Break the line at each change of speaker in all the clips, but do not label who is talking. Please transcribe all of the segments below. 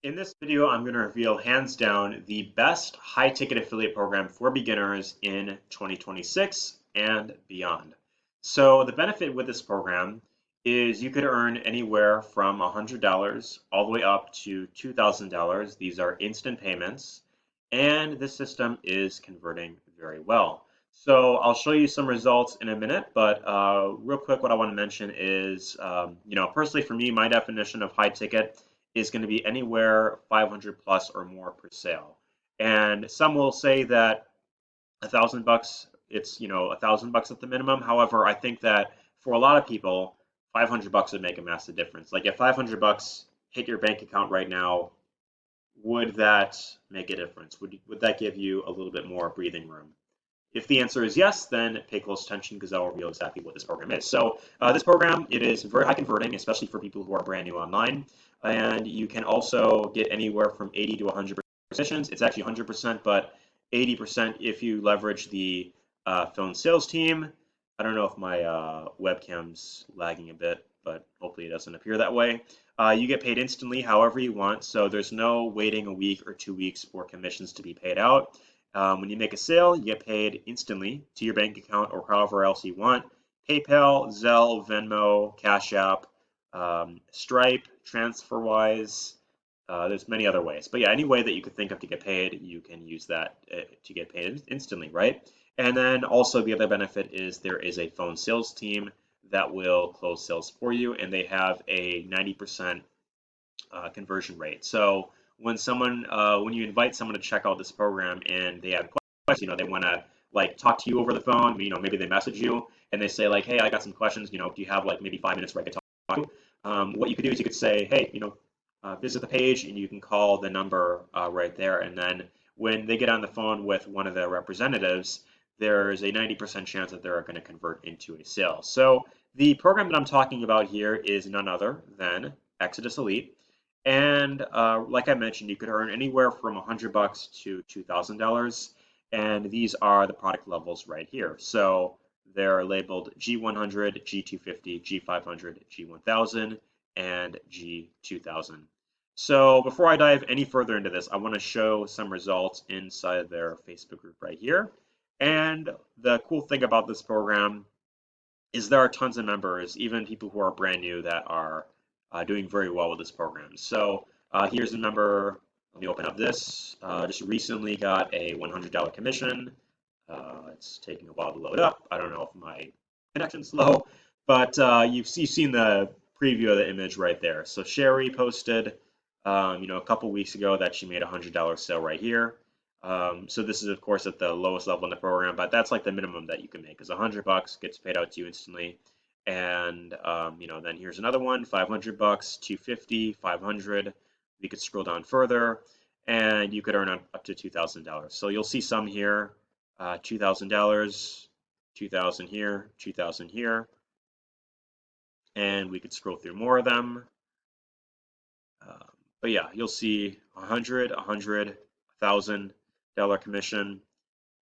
In this video, I'm going to reveal hands down the best high ticket affiliate program for beginners in 2026 and beyond. So, the benefit with this program is you could earn anywhere from $100 all the way up to $2,000. These are instant payments, and this system is converting very well. So, I'll show you some results in a minute, but real quick, what I want to mention is, personally for me, my definition of high ticket is going to be anywhere 500 plus or more per sale. And some will say that $1,000, it's $1,000 at the minimum. However, I think that for a lot of people, $500 would make a massive difference. Like if $500 hit your bank account right now, would that make a difference? Would that give you a little bit more breathing room? If the answer is yes, then pay close attention because I'll reveal exactly what this program is. So this program, it is very high converting, especially for people who are brand new online. And you can also get anywhere from 80 to 100 positions. It's actually 100%, but 80% if you leverage the phone sales team. I don't know if my webcam's lagging a bit, but hopefully it doesn't appear that way. You get paid instantly however you want, so there's no waiting a week or 2 weeks for commissions to be paid out. When you make a sale, you get paid instantly to your bank account or however else you want. PayPal, Zelle, Venmo, Cash App, Stripe, TransferWise. There's many other ways. But yeah, any way that you could think of to get paid, you can use that to get paid instantly, right? And then also the other benefit is there is a phone sales team that will close sales for you, and they have a 90% conversion rate. So when you invite someone to check out this program and they have questions, they want to like talk to you over the phone, maybe they message you and they say like, hey, I got some questions, do you have like maybe 5 minutes where I could talk to you? What you could do is you could say, hey, visit the page and you can call the number right there. And then when they get on the phone with one of the representatives, there's a 90% chance that they're going to convert into a sale. So the program that I'm talking about here is none other than Exodus Elite. And like I mentioned, you could earn anywhere from $100 to $2,000. And these are the product levels right here. So they're labeled G100, G250, G500, G1000, and G2000. So before I dive any further into this, I want to show some results inside their Facebook group right here. And the cool thing about this program is there are tons of members, even people who are brand new, that are doing very well with this program. So here's a member. Let me open up this. Just recently got a $100 commission. It's taking a while to load up. I don't know if my connection's slow, but you've seen the preview of the image right there. So Sherry posted, a couple weeks ago that she made a $100 sale right here. So this is of course at the lowest level in the program, but that's like the minimum that you can make is $100 gets paid out to you instantly. And then here's another one, $500, $250, $500. We could scroll down further, and you could earn up to $2,000. So you'll see some here, $2,000, 2,000 here, 2,000 here, and we could scroll through more of them. But yeah, you'll see 100, 100, $1,000 commission,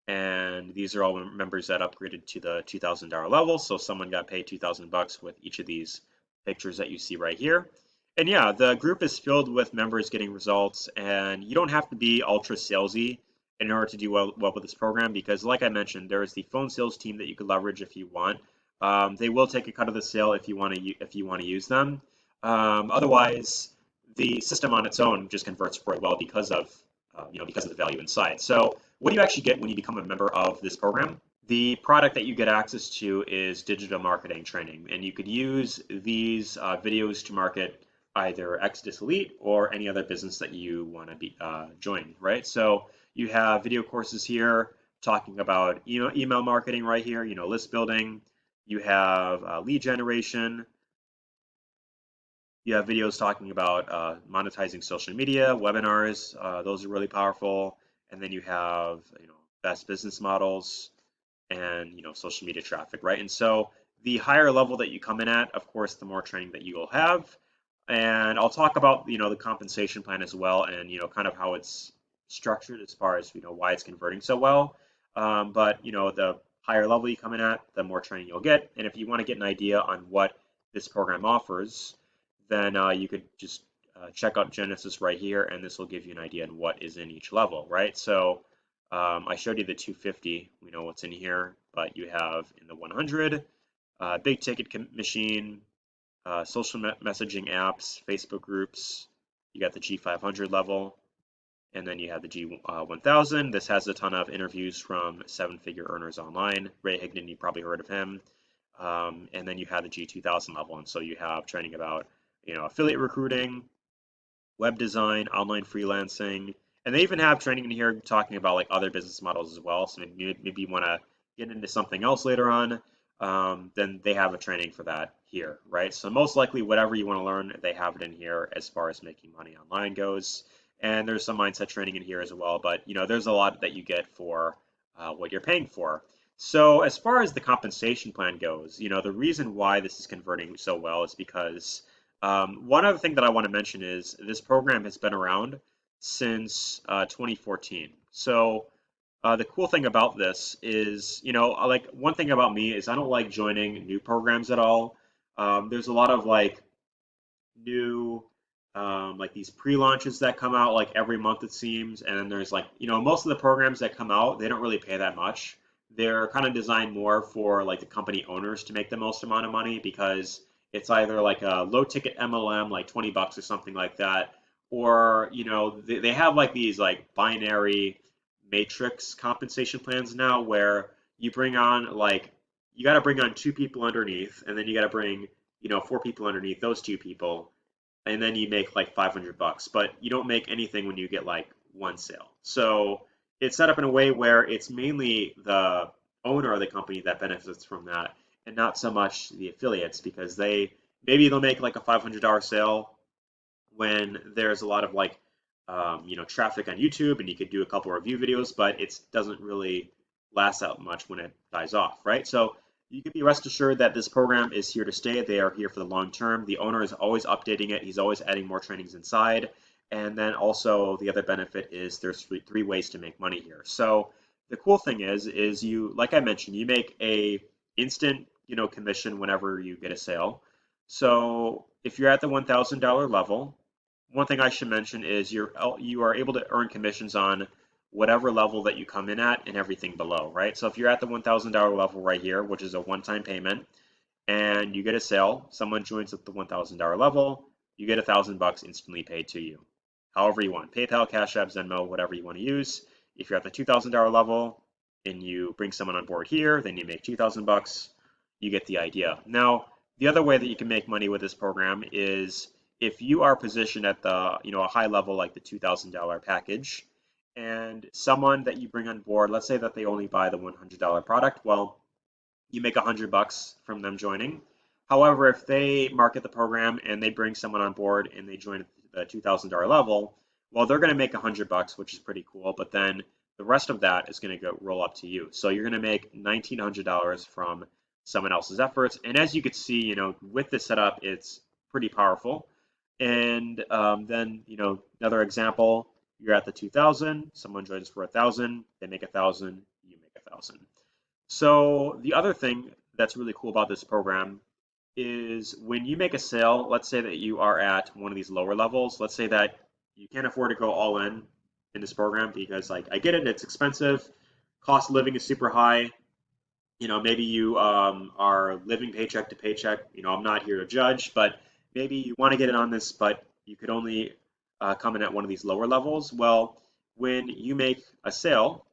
and these are all members that upgraded to the $2,000 level. So someone got paid $2,000 with each of these pictures that you see right here. And yeah, the group is filled with members getting results, and you don't have to be ultra salesy in order to do well with this program because, like I mentioned, there is the phone sales team that you could leverage if you want. They will take a cut of the sale if you want to use them. Otherwise, the system on its own just converts quite well because of the value inside. So what do you actually get when you become a member of this program? The product that you get access to is digital marketing training, and you could use these videos to market either Exodus Elite or any other business that you want to be join, right? So you have video courses here talking about email marketing right here, list building. You have lead generation. You have videos talking about monetizing social media, webinars. Those are really powerful. And then you have best business models and social media traffic, right? And so the higher level that you come in at, of course, the more training that you will have. And I'll talk about the compensation plan as well, and kind of how it's structured as far as why it's converting so well. But the higher level you come in at, the more training you'll get. And if you want to get an idea on what this program offers, then you could just check out Genesis right here, and this will give you an idea on what is in each level, right? So I showed you the 250, we know what's in here, but you have in the 100, big ticket machine, social messaging apps, Facebook groups, you got the G500 level, and then you have the G1000. This has a ton of interviews from seven-figure earners online. Ray Higdon, you probably heard of him. And then you have the G2000 level, and so you have training about, affiliate recruiting, web design, online freelancing, and they even have training in here talking about like other business models as well. So maybe you want to get into something else later on, then they have a training for that here, right? So most likely whatever you want to learn, they have it in here as far as making money online goes. And there's some mindset training in here as well, but there's a lot that you get for what you're paying for. So as far as the compensation plan goes, the reason why this is converting so well is because one other thing that I want to mention is this program has been around since 2014. So the cool thing about this is, like one thing about me is I don't like joining new programs at all. There's a lot of like new, like these pre-launches that come out like every month it seems, and then there's like, most of the programs that come out, they don't really pay that much. They're kind of designed more for like the company owners to make the most amount of money because it's either like a low ticket MLM, like 20 bucks or something like that, or they have like these like binary matrix compensation plans now where you bring on like you got to bring on two people underneath, and then you got to bring four people underneath those two people, and then you make like 500 bucks, but you don't make anything when you get like one sale. So it's set up in a way where it's mainly the owner of the company that benefits from that, and not so much the affiliates, because maybe they'll make like a $500 sale when there's a lot of like traffic on YouTube, and you could do a couple review videos, but it doesn't really last that much when it dies off, right? So you can be rest assured that this program is here to stay. They are here for the long term. The owner is always updating it. He's always adding more trainings inside. And then also the other benefit is there's three ways to make money here. So the cool thing is you, like I mentioned, you make a instant, commission whenever you get a sale. So if you're at the $1,000 level, one thing I should mention is you are able to earn commissions on whatever level that you come in at and everything below, right? So if you're at the $1,000 level right here, which is a one-time payment, and you get a sale, someone joins at the $1,000 level, you get $1,000 instantly paid to you. However you want, PayPal, Cash App, Venmo, whatever you want to use. If you're at the $2,000 level and you bring someone on board here, then you make $2,000. You get the idea. Now, the other way that you can make money with this program is if you are positioned at the, a high level like the $2,000 package, and someone that you bring on board, let's say that they only buy the $100 product, well, you make $100 from them joining. However, if they market the program and they bring someone on board and they join at the $2,000 level, well, they're going to make $100, which is pretty cool. But then the rest of that is going to roll up to you. So you're going to make $1,900 from someone else's efforts. And as you can see, with this setup, it's pretty powerful. And then, another example, you're at the 2,000, someone joins for 1,000, they make 1,000, you make 1,000. So the other thing that's really cool about this program is when you make a sale, let's say that you are at one of these lower levels, let's say that you can't afford to go all in this program because like I get it, it's expensive, cost of living is super high, maybe you are living paycheck to paycheck, I'm not here to judge, but maybe you want to get in on this, but you could only come in at one of these lower levels. Well, when you make a sale,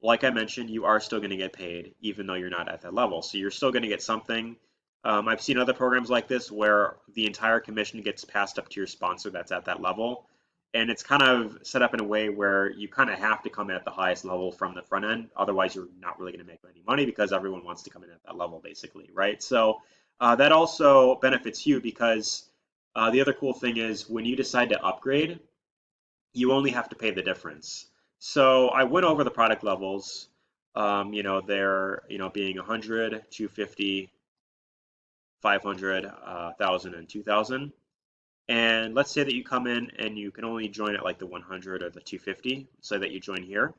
like I mentioned, you are still going to get paid even though you're not at that level. So you're still going to get something. I've seen other programs like this where the entire commission gets passed up to your sponsor that's at that level. And it's kind of set up in a way where you kind of have to come in at the highest level from the front end. Otherwise, you're not really going to make any money because everyone wants to come in at that level, basically, right? So that also benefits you because the other cool thing is when you decide to upgrade, you only have to pay the difference. So I went over the product levels, they're, being 100, 250, 500, 1,000, and 2,000. And let's say that you come in and you can only join at like the 100 or the 250, so that you join here.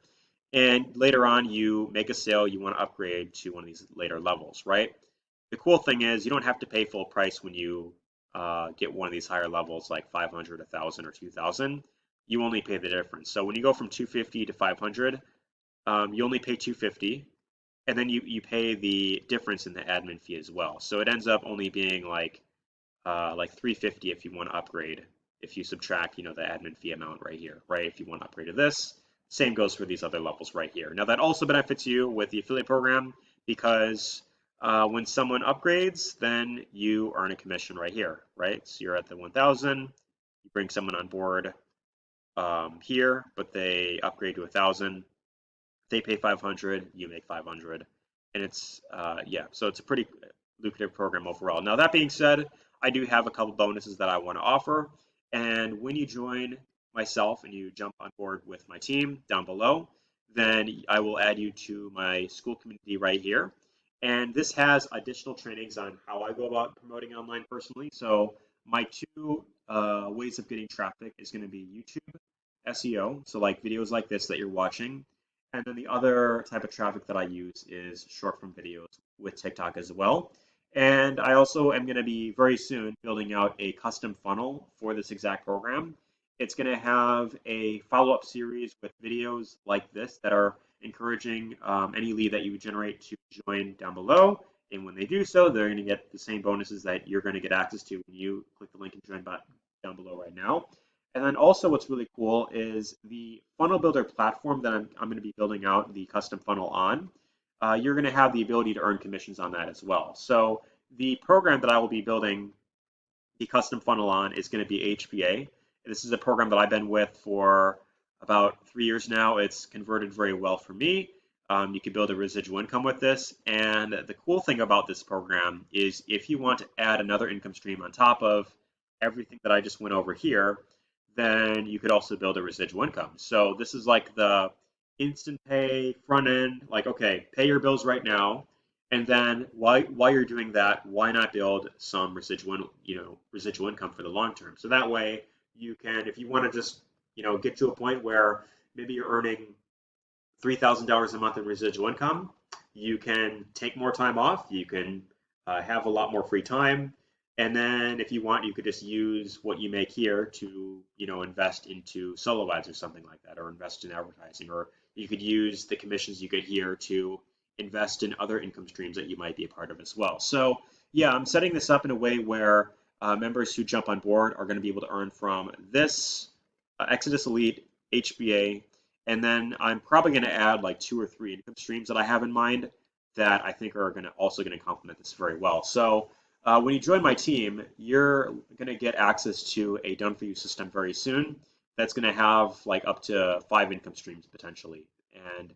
And later on, you make a sale, you want to upgrade to one of these later levels, right? The cool thing is you don't have to pay full price when you get one of these higher levels like 500, 1,000, or 2,000, you only pay the difference. So when you go from 250 to 500, you only pay 250, and then you pay the difference in the admin fee as well. So it ends up only being like 350 if you want to upgrade. If you subtract, the admin fee amount right here, right? If you want to upgrade to this, same goes for these other levels right here. Now that also benefits you with the affiliate program because when someone upgrades, then you earn a commission right here, right? So you're at the 1,000, you bring someone on board here, but they upgrade to 1,000. They pay 500, you make 500, and it's yeah. So it's a pretty lucrative program overall. Now that being said, I do have a couple bonuses that I want to offer, and when you join myself and you jump on board with my team down below, then I will add you to my school community right here. And this has additional trainings on how I go about promoting online personally. So my two ways of getting traffic is going to be YouTube SEO, so like videos like this that you're watching. And then the other type of traffic that I use is short form videos with TikTok as well. And I also am going to be very soon building out a custom funnel for this exact program. It's going to have a follow-up series with videos like this that are encouraging any lead that you generate to join down below. And when they do so, they're going to get the same bonuses that you're going to get access to when you click the link and join button down below right now. And then also what's really cool is the funnel builder platform that I'm going to be building out the custom funnel on. You're going to have the ability to earn commissions on that as well. So the program that I will be building the custom funnel on is going to be HBA. This is a program that I've been with for about 3 years now. It's converted very well for me. You can build a residual income with this. And the cool thing about this program is if you want to add another income stream on top of everything that I just went over here, then you could also build a residual income. So this is like the instant pay front end, like, okay, pay your bills right now. And then while you're doing that, why not build some residual income for the long term? So that way you can, if you want to just, get to a point where maybe you're earning $3,000 a month in residual income, you can take more time off. You can have a lot more free time. And then if you want, you could just use what you make here to, invest into solo ads or something like that, or invest in advertising, or you could use the commissions you get here to invest in other income streams that you might be a part of as well. So yeah, I'm setting this up in a way where members who jump on board are going to be able to earn from this Exodus Elite, HBA, and then I'm probably going to add like 2 or 3 income streams that I have in mind that I think are also going to complement this very well. So when you join my team, you're going to get access to a done for you system very soon. That's going to have like up to 5 income streams potentially. And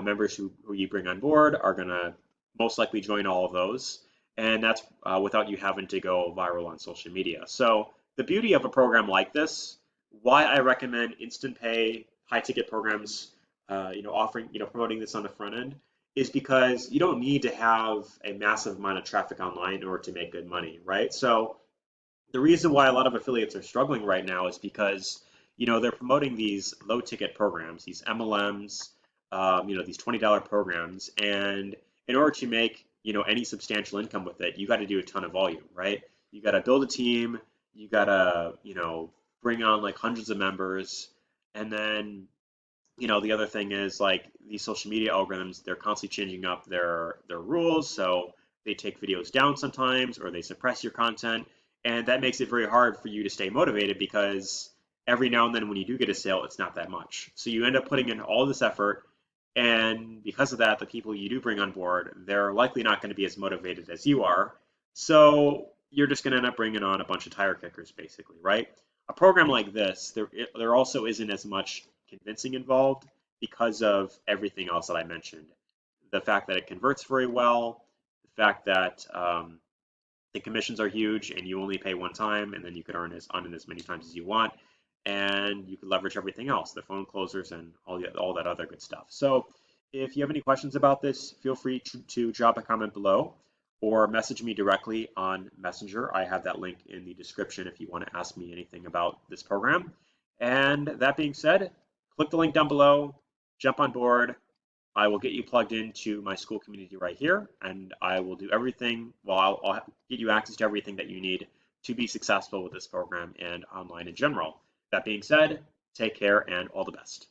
members who you bring on board are going to most likely join all of those. And that's without you having to go viral on social media. So the beauty of a program like this, why I recommend instant pay, high ticket programs, offering, promoting this on the front end, is because you don't need to have a massive amount of traffic online in order to make good money, right? So the reason why a lot of affiliates are struggling right now is because, they're promoting these low ticket programs, these MLMs, these $20 programs, and in order to make, any substantial income with it, you got to do a ton of volume, right? You got to build a team, you got to, bring on like hundreds of members, and then the other thing is like these social media algorithms, they're constantly changing up their rules. So they take videos down sometimes, or they suppress your content. And that makes it very hard for you to stay motivated because every now and then when you do get a sale, it's not that much. So you end up putting in all this effort. And because of that, the people you do bring on board, they're likely not going to be as motivated as you are. So you're just going to end up bringing on a bunch of tire kickers, basically, right? A program like this, there also isn't as much convincing involved because of everything else that I mentioned. The fact that it converts very well, the fact that the commissions are huge and you only pay one time and then you can earn on it as many times as you want, and you can leverage everything else, the phone closers and all that other good stuff. So if you have any questions about this, feel free to drop a comment below or message me directly on Messenger. I have that link in the description if you want to ask me anything about this program. And that being said, click the link down below, jump on board. I will get you plugged into my school community right here, and I will do everything. Well, I'll get you access to everything that you need to be successful with this program and online in general. That being said, take care and all the best.